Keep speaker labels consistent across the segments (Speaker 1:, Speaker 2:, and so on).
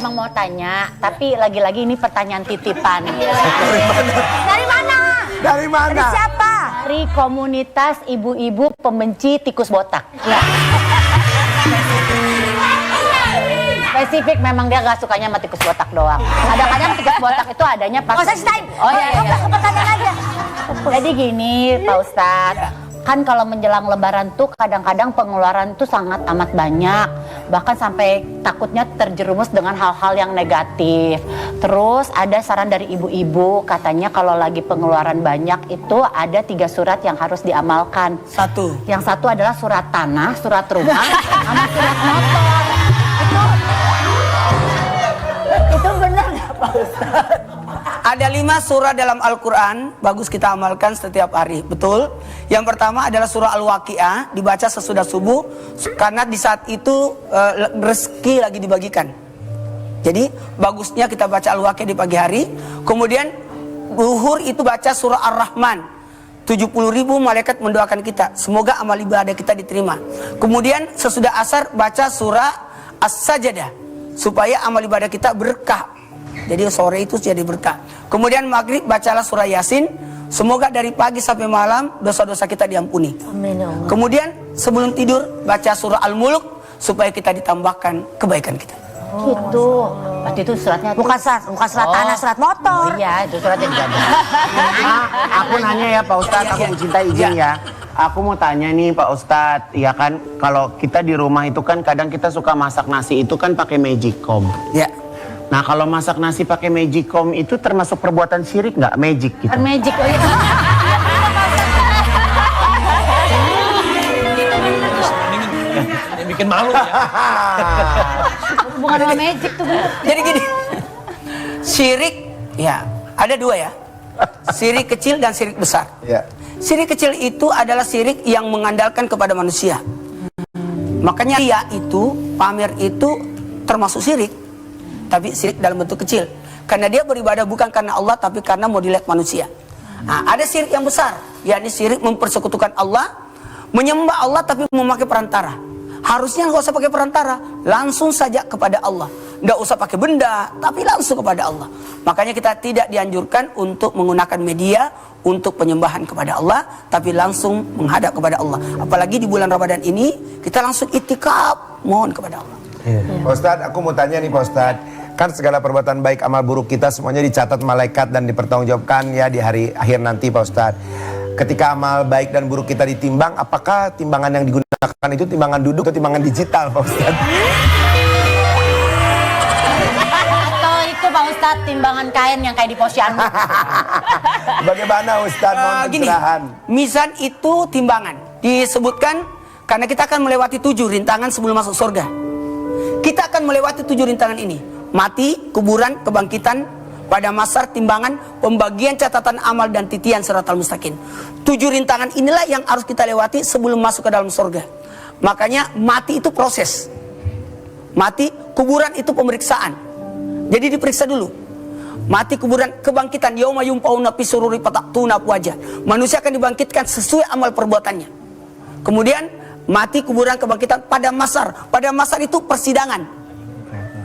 Speaker 1: emang mau tanya, tapi lagi-lagi ini pertanyaan titipan.
Speaker 2: Dari mana?
Speaker 3: Dari mana?
Speaker 2: Dari siapa?
Speaker 1: Dari komunitas ibu-ibu pembenci tikus botak. Ya. Spesifik memang dia gak sukanya sama tikus botak doang. Kadang-kadang tikus botak itu adanya pas...
Speaker 2: Oh, time.
Speaker 1: Oh iya.
Speaker 2: Ke pertanyaan aja.
Speaker 1: Jadi gini Pak Ustadz, kan kalau menjelang lebaran tuh kadang-kadang pengeluaran tuh sangat amat banyak. Bahkan sampai takutnya terjerumus dengan hal-hal yang negatif. Terus ada saran dari ibu-ibu, katanya kalau lagi pengeluaran banyak itu ada 3 surat yang harus diamalkan.
Speaker 4: Satu.
Speaker 1: Yang satu adalah surat tanah, surat rumah, sama surat motor. Itu benar nggak Pak Ustadz?
Speaker 4: Ada 5 surah dalam Al-Quran, bagus kita amalkan setiap hari, betul. Yang pertama adalah surah Al-Waqi'ah, dibaca sesudah subuh, karena di saat itu rezeki lagi dibagikan. Jadi bagusnya kita baca Al-Waqi'ah di pagi hari. Kemudian zuhur itu baca surah Ar-Rahman. 70.000 malaikat mendoakan kita, semoga amal ibadah kita diterima. Kemudian sesudah asar baca surah As-Sajadah, supaya amal ibadah kita berkah. Jadi sore itu jadi berkah. Kemudian maghrib bacalah surah Yasin, semoga dari pagi sampai malam dosa-dosa kita diampuni.
Speaker 2: Amin ya Allah.
Speaker 4: Kemudian sebelum tidur baca surah Al-Mulk, supaya kita ditambahkan kebaikan kita.
Speaker 1: Gitu. Waktu itu suratnya
Speaker 2: Bukan surat tanah, surat motor.
Speaker 1: Oh iya, itu suratnya dijaga.
Speaker 3: Aku nanya ya Pak Ustadz, aku mencinta izin ya. Aku mau tanya nih Pak Ustadz, ya kan kalau kita di rumah itu kan kadang kita suka masak nasi itu kan pakai magicom.
Speaker 4: Ya.
Speaker 3: Nah kalau masak nasi pakai magicom itu termasuk perbuatan syirik nggak? Magic gitu.
Speaker 1: Kan magic, oh iya.
Speaker 5: Yang bikin malu ya.
Speaker 1: Bukan sama magic tuh bener.
Speaker 4: Jadi gini, syirik ya ada 2 ya, syirik kecil dan syirik besar.
Speaker 3: Ya.
Speaker 4: Syirik kecil itu adalah syirik yang mengandalkan kepada manusia. Makanya dia itu pamer itu termasuk syirik, tapi syirik dalam bentuk kecil. Karena dia beribadah bukan karena Allah, tapi karena mau dilihat manusia. Nah, ada syirik yang besar, yakni syirik mempersekutukan Allah, menyembah Allah tapi memakai perantara. Harusnya nggak usah pakai perantara, langsung saja kepada Allah. Nggak usah pakai benda, tapi langsung kepada Allah. Makanya kita tidak dianjurkan untuk menggunakan media untuk penyembahan kepada Allah, tapi langsung menghadap kepada Allah. Apalagi di bulan Ramadan ini, kita langsung itikaf, mohon kepada Allah.
Speaker 3: Pak Ustadz, aku mau tanya nih Pak Ustadz, kan segala perbuatan baik amal buruk kita semuanya dicatat malaikat dan dipertanggungjawabkan ya di hari akhir nanti Pak Ustadz. Ketika amal baik dan buruk kita ditimbang, apakah timbangan yang digunakan itu timbangan duduk atau timbangan digital Pak Ustadz?
Speaker 1: Atau itu Pak Ustadz timbangan kain yang kayak di posyandu.
Speaker 3: Bagaimana Ustadz mohon
Speaker 4: Gini,
Speaker 3: pencerahan?
Speaker 4: mizan itu timbangan. Disebutkan karena kita akan melewati 7 rintangan sebelum masuk surga. Kita akan melewati 7 rintangan ini. Mati, kuburan, kebangkitan, pada masar, timbangan, pembagian catatan amal dan titian siratal mustaqim. 7 rintangan inilah yang harus kita lewati sebelum masuk ke dalam surga. Makanya mati itu proses. Mati, kuburan itu pemeriksaan. Jadi diperiksa dulu. Mati, kuburan, kebangkitan. Yauma yumpa'una fi sururi fataktuna wajah. Manusia akan dibangkitkan sesuai amal perbuatannya. Kemudian mati, kuburan, kebangkitan pada masar. Pada masar itu persidangan.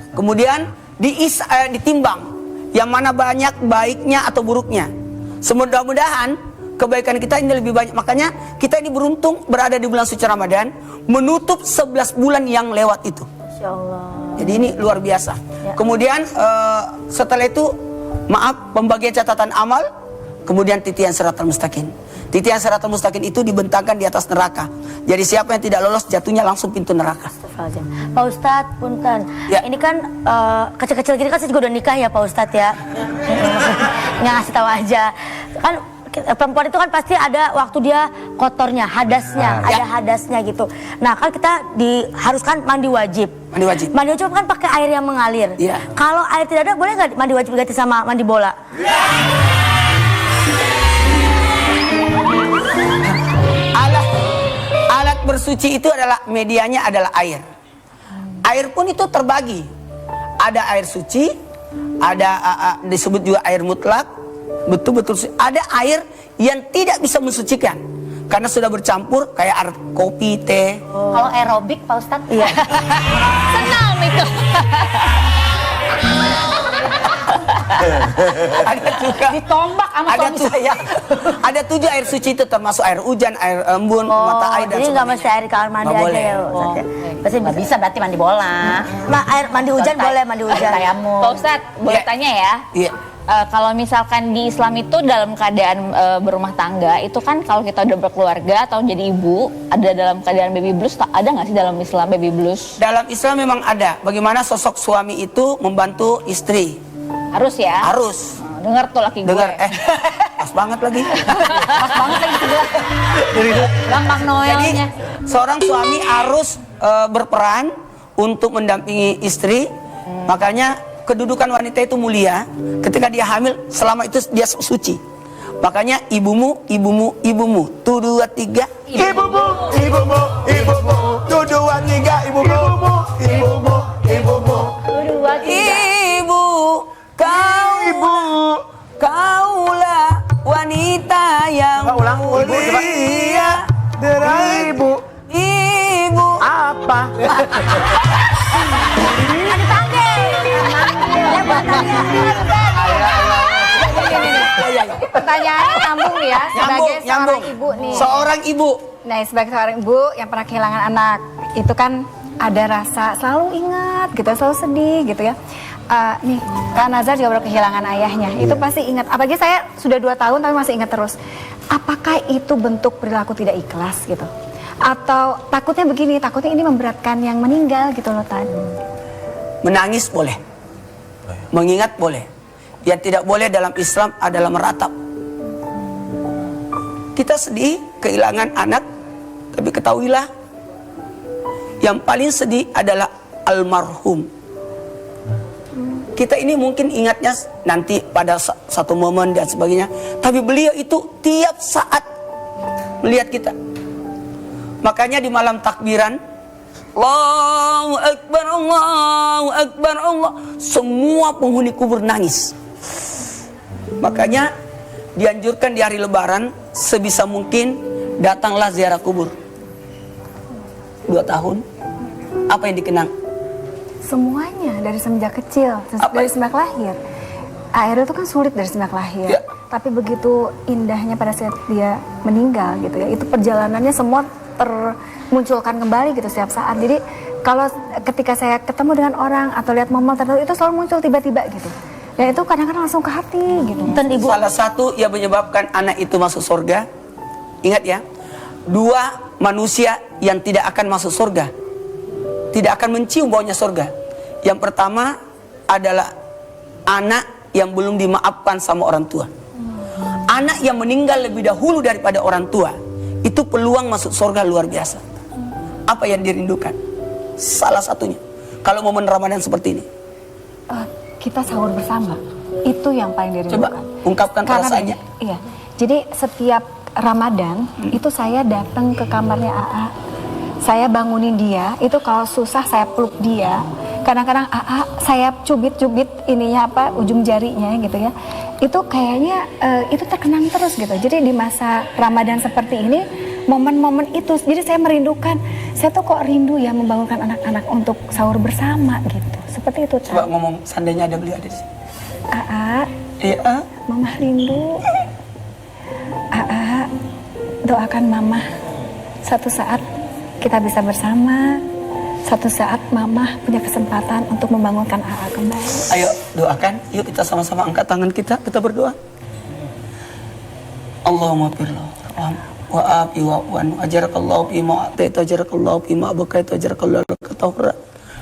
Speaker 4: Kemudian ditimbang yang mana banyak baiknya atau buruknya. Mudah-mudahan kebaikan kita ini lebih banyak. Makanya kita ini beruntung berada di bulan suci Ramadan, menutup 11 bulan yang lewat itu.
Speaker 2: Masya Allah.
Speaker 4: Jadi ini luar biasa.
Speaker 2: Ya.
Speaker 4: Kemudian setelah itu pembagian catatan amal, kemudian titian siratal mustaqim. Titian siratal mustaqim itu dibentangkan di atas neraka. Jadi siapa yang tidak lolos jatuhnya langsung pintu neraka.
Speaker 2: Pak Ustadz, punten.
Speaker 4: Ya.
Speaker 2: Ini kan kecil-kecil gini kan saya juga udah nikah ya Pak Ustadz ya. Nggak ngasih tahu aja. Kan perempuan itu kan pasti ada waktu dia kotornya, hadasnya, ada hadasnya gitu. Nah kan kita diharuskan mandi wajib.
Speaker 4: Mandi wajib.
Speaker 2: Mandi wajib kan pakai air yang mengalir.
Speaker 4: Iya.
Speaker 2: Kalau air tidak ada, boleh nggak mandi wajib diganti sama mandi bola?
Speaker 4: Alat bersuci itu adalah medianya adalah air. Air pun itu terbagi. Ada air suci, ada disebut juga air mutlak, betul-betul suci. Ada air yang tidak bisa mensucikan karena sudah bercampur kayak air kopi, teh.
Speaker 1: Kalau aerobik Pak Ustadz?
Speaker 2: Iya.
Speaker 1: Senam itu.
Speaker 4: Ada juga.
Speaker 1: Ditombak sama
Speaker 4: Ada
Speaker 1: suami saya.
Speaker 4: Ada 7 air suci itu termasuk air hujan, air embun, mata air dan
Speaker 2: jadi nggak mesti air di kamar mandi
Speaker 4: Nggak
Speaker 2: aja
Speaker 4: boleh.
Speaker 2: ya Pak Ustadz ya? Pasti
Speaker 1: Nggak bisa berarti mandi bola.
Speaker 2: Air mandi hujan boleh, mandi hujan.
Speaker 1: Tayamum.
Speaker 5: Pak Ustadz, boleh
Speaker 4: Iya.
Speaker 5: tanya ya?
Speaker 4: Iya.
Speaker 5: Kalau misalkan di Islam itu dalam keadaan berumah tangga, itu kan kalau kita udah berkeluarga atau jadi ibu, ada dalam keadaan baby blues, ada nggak sih dalam Islam baby blues?
Speaker 4: Dalam Islam memang ada. Bagaimana sosok suami itu membantu istri.
Speaker 5: Harus ya?
Speaker 4: Harus.
Speaker 5: Dengar tuh laki gue.
Speaker 4: Dengar, pas banget lagi.
Speaker 1: Pas banget lagi sebelah. Gampang
Speaker 4: Jadi
Speaker 1: noelnya.
Speaker 4: seorang suami harus berperan untuk mendampingi istri. Makanya kedudukan wanita itu mulia. Ketika dia hamil, selama itu dia suci. Makanya ibumu, ibumu, ibumu. Tuh 2, 3.
Speaker 3: Ibumu, ibumu, ibumu. Tuh 2, 3, ibumu, ibumu, ibumu.
Speaker 4: Ibu, kau
Speaker 3: Ibu.
Speaker 4: kaulah wanita yang
Speaker 3: Ulang, ibu, coba.
Speaker 4: mulia.
Speaker 3: Derai ibu.
Speaker 4: Ibu.
Speaker 3: Apa?
Speaker 6: Pertanyaannya nyambung nih ya, sebagai seorang ibu nih.
Speaker 4: Seorang ibu.
Speaker 6: Nah, sebagai seorang ibu yang pernah kehilangan anak, itu kan ada rasa selalu ingat gitu, selalu sedih gitu ya. Nih, Kak Nazar juga baru kehilangan ayahnya. Itu pasti ingat. Apalagi saya sudah 2 tahun tapi masih ingat terus. Apakah itu bentuk perilaku tidak ikhlas gitu? Atau takutnya begini, takutnya ini memberatkan yang meninggal gitu loh Tan.
Speaker 4: Menangis boleh. Mengingat boleh. Yang tidak boleh dalam Islam adalah meratap. Kita sedih kehilangan anak, tapi ketahuilah yang paling sedih adalah almarhum. Kita ini mungkin ingatnya nanti pada satu momen dan sebagainya, tapi beliau itu tiap saat melihat kita. Makanya di malam takbiran, Allahu Akbar, Allahu Akbar, Allah, semua penghuni kubur nangis. Makanya dianjurkan di hari Lebaran sebisa mungkin datanglah ziarah kubur. 2 tahun, apa yang dikenang?
Speaker 6: Semuanya dari semenjak kecil,
Speaker 4: Apa?
Speaker 6: dari semenjak lahir. Akhirnya itu kan sulit dari semenjak lahir.
Speaker 4: Ya.
Speaker 6: Tapi begitu indahnya pada saat dia meninggal gitu ya. Itu perjalanannya semua termunculkan kembali gitu setiap saat. Jadi kalau ketika saya ketemu dengan orang atau lihat momen tertentu itu selalu muncul tiba-tiba gitu. Dan itu kadang-kadang langsung ke hati gitu.
Speaker 2: Dan ibu
Speaker 4: Salah satu yang menyebabkan anak itu masuk surga, ingat ya, 2 manusia yang tidak akan masuk surga, tidak akan mencium baunya surga. Yang pertama adalah anak yang belum dimaafkan sama orang tua. Anak yang meninggal lebih dahulu daripada orang tua, itu peluang masuk surga luar biasa. Apa yang dirindukan? Salah satunya, kalau momen Ramadan seperti ini,
Speaker 6: Kita sahur bersama. Itu yang paling dirindukan.
Speaker 4: coba ungkapkan perasaannya.
Speaker 6: Iya. Jadi setiap Ramadan itu saya datang ke kamarnya AA. Saya bangunin dia. Itu kalau susah saya peluk dia. Kadang-kadang AA saya cubit-cubit ininya apa ujung jarinya gitu ya. Itu kayaknya itu terkenang terus gitu. Jadi di masa Ramadan seperti ini momen-momen itu. Jadi saya merindukan. Saya tuh kok rindu ya membangunkan anak-anak untuk sahur bersama gitu. Seperti itu.
Speaker 4: Coba ngomong seandainya ada beliau ada di sini.
Speaker 6: AA,
Speaker 4: Iya.
Speaker 6: Mama rindu. AA, doakan Mama. Satu saat kita bisa bersama. Satu saat Mama punya kesempatan untuk membangunkan AA kembali.
Speaker 4: Ayo doakan, yuk kita sama-sama angkat tangan kita berdoa. Allahumma firlahu wa afi wa wan ajarakallahu fi ma ataita ajarakallahu fi ma abqaita ajarakallahu katahura.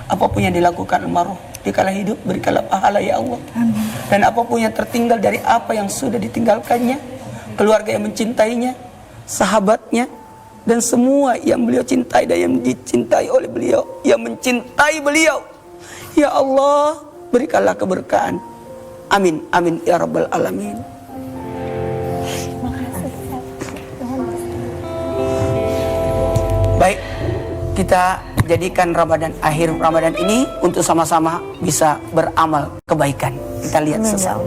Speaker 4: Apapun yang dilakukan almarhum dikala hidup berikanlah pahala ya Allah. Dan apapun yang tertinggal dari apa yang sudah ditinggalkannya, keluarga yang mencintainya, sahabatnya, dan semua yang beliau cintai dan yang dicintai oleh beliau, yang mencintai beliau, ya Allah berikanlah keberkahan. Amin, amin ya rabbal alamin. Baik, kita jadikan Ramadan, akhir Ramadan ini untuk sama-sama bisa beramal kebaikan. Kita lihat sesaat.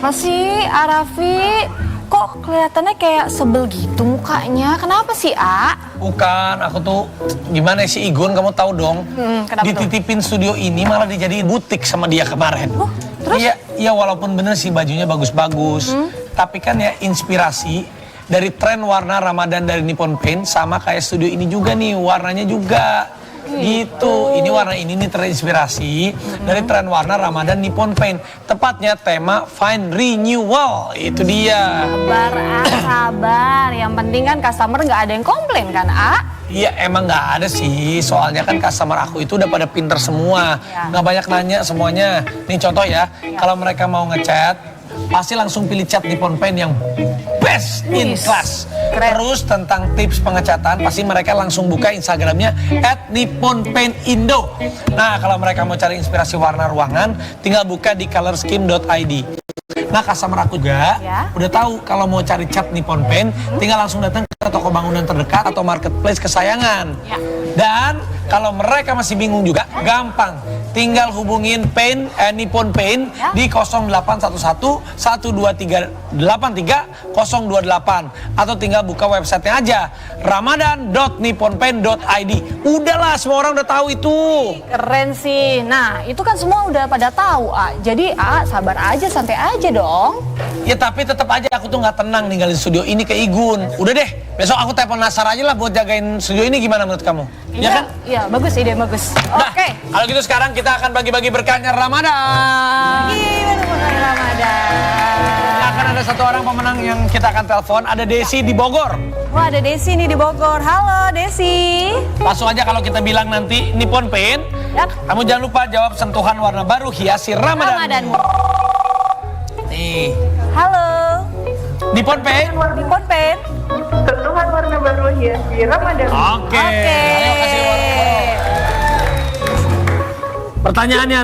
Speaker 6: Kenapa sih, Arafi? Kok kelihatannya kayak sebel gitu mukanya? Kenapa sih, A?
Speaker 7: Bukan, aku tuh gimana sih Igun, kamu tahu dong.
Speaker 6: Kenapa tuh?
Speaker 7: Dititipin studio ini malah dijadiin butik sama dia kemarin.
Speaker 6: terus?
Speaker 7: Iya walaupun bener sih bajunya bagus-bagus. Tapi kan ya inspirasi dari tren warna Ramadan dari Nippon Paint sama kayak studio ini juga nih, warnanya juga. Gitu, ini warna ini nih terinspirasi dari tren warna Ramadan Nippon Paint. Tepatnya tema Fine Renewal, itu dia.
Speaker 6: Sabar, A, sabar. Yang penting kan customer nggak ada yang komplain kan, A?
Speaker 7: Iya emang nggak ada sih, soalnya kan customer aku itu udah pada pinter semua, nggak banyak nanya semuanya. Nih contoh ya, kalau mereka mau ngechat, pasti langsung pilih chat Nippon Paint yang best in class. Terus tentang tips pengecatan, pasti mereka langsung buka Instagramnya @nipponpaintindo. Nah kalau mereka mau cari inspirasi warna ruangan, tinggal buka di colorskim.id. Nah customer aku juga udah tahu kalau mau cari cat Nippon Paint, tinggal langsung datang ke toko bangunan terdekat atau marketplace kesayangan. Dan kalau mereka masih bingung juga, gampang. Tinggal hubungin Nippon Paint di 0811 123 83 028 atau tinggal buka websitenya aja ramadan.nipponpaint.id. Udahlah, semua orang udah tahu itu.
Speaker 6: Keren sih. Nah, itu kan semua udah pada tahu, A. Jadi, A, sabar aja, santai aja dong.
Speaker 7: Ya tapi tetap aja aku tuh nggak tenang ninggalin studio ini ke Igun. Udah deh, besok aku telepon Nasar aja lah buat jagain studio ini, gimana menurut kamu? Ya kan?
Speaker 6: Iya, bagus, ide bagus.
Speaker 7: Nah,
Speaker 6: Oke.
Speaker 7: kalau gitu sekarang kita akan bagi-bagi berkahnya Ramadan. Nah, akan ada satu orang pemenang yang kita akan telepon, ada Desi di Bogor.
Speaker 6: Wah, ada Desi nih di Bogor. Halo, Desi.
Speaker 7: Langsung aja kalau kita bilang nanti Nippon Paint, kamu jangan lupa jawab sentuhan warna baru hiasi Ramadan. Nih,
Speaker 6: Halo.
Speaker 7: Nippon Paint.
Speaker 6: Nippon Paint.
Speaker 8: Sentuhan warna baru hiasi Ramadan.
Speaker 7: Oke. Ayo kasih warna. Pertanyaannya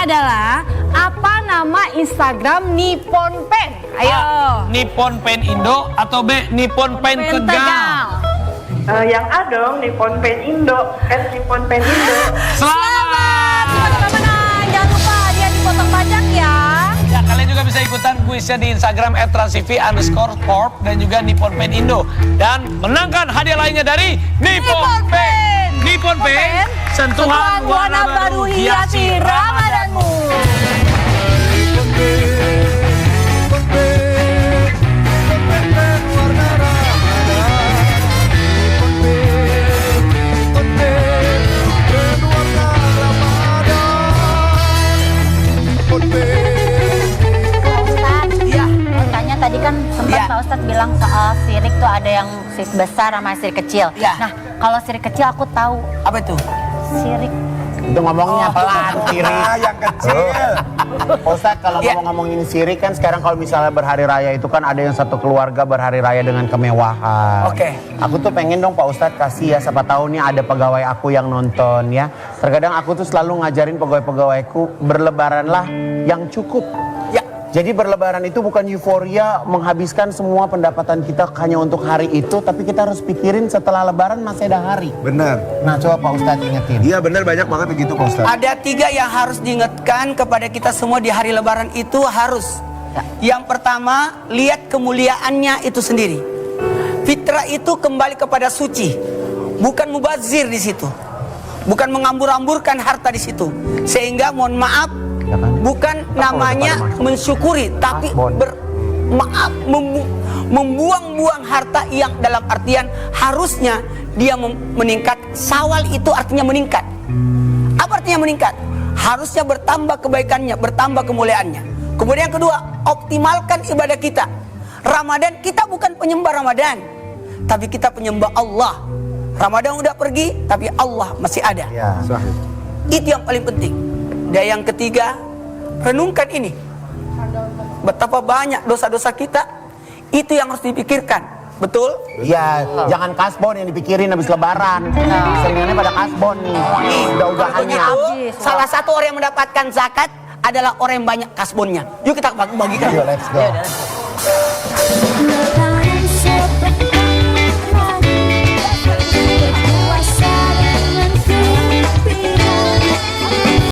Speaker 7: adalah
Speaker 6: apa nama Instagram Nippon Paint? Ayo.
Speaker 7: A. Nippon Paint Indo atau B. Nippon Paint Tegal?
Speaker 8: Yang A dong, Nippon Paint Indo, Nippon Paint Indo.
Speaker 7: Selamat.
Speaker 6: Teman-teman, jangan lupa dia dipotong pajak ya.
Speaker 7: Ya, kalian juga bisa ikutan kuisnya di Instagram @transtv_corp dan juga Nippon Paint Indo. Dan menangkan hadiah lainnya dari Nippon Paint. Nippon Paint, sentuhan warna baru hiasi Ramadanmu.
Speaker 1: Tadi kan sempat Pak Ustadz bilang soal sirik tuh ada yang sirik besar sama sirik kecil. Nah, kalau sirik kecil aku tahu.
Speaker 4: Apa itu?
Speaker 1: Sirik.
Speaker 9: Itu ngomongnya pelan kiri.
Speaker 3: Yang kecil.
Speaker 9: Ustadz kalau ngomongin sirik kan sekarang kalau misalnya berhari raya itu kan ada yang satu keluarga berhari raya dengan kemewahan.
Speaker 4: Oke.
Speaker 9: Aku tuh pengen dong Pak Ustadz kasih ya, siapa tahu nih ada pegawai aku yang nonton ya. Terkadang aku tuh selalu ngajarin pegawai-pegawaiku berlebaranlah yang cukup. Jadi berlebaran itu bukan euforia menghabiskan semua pendapatan kita hanya untuk hari itu, tapi kita harus pikirin setelah lebaran masih ada hari.
Speaker 3: Benar.
Speaker 9: Nah coba Pak Ustadz ingetin.
Speaker 3: Iya benar, banyak banget begitu Pak Ustadz.
Speaker 4: Ada 3 yang harus diingatkan kepada kita semua di hari lebaran itu harus. Yang pertama, lihat kemuliaannya itu sendiri. Fitrah itu kembali kepada suci, bukan mubazir di situ, bukan mengambur-amburkan harta di situ. Sehingga mohon maaf, bukan namanya mensyukuri, tapi membuang-buang harta yang dalam artian harusnya dia meningkat. Sawal itu artinya meningkat. Apa artinya meningkat? Harusnya bertambah kebaikannya, bertambah kemuliaannya. Kemudian yang kedua, optimalkan ibadah kita. Ramadan kita bukan penyembah Ramadan, tapi kita penyembah Allah. Ramadan udah pergi, tapi Allah masih ada. Itu yang paling penting. Dan yang ketiga, renungkan ini. Betapa banyak dosa-dosa kita, itu yang harus dipikirkan. Betul?
Speaker 9: Iya, jangan kasbon yang dipikirin habis lebaran. Seringnya pada kasbon nih. Udah-udahannya.
Speaker 4: Salah satu orang yang mendapatkan zakat adalah orang yang banyak kasbonnya. Yuk kita bagikan.
Speaker 9: Let's go.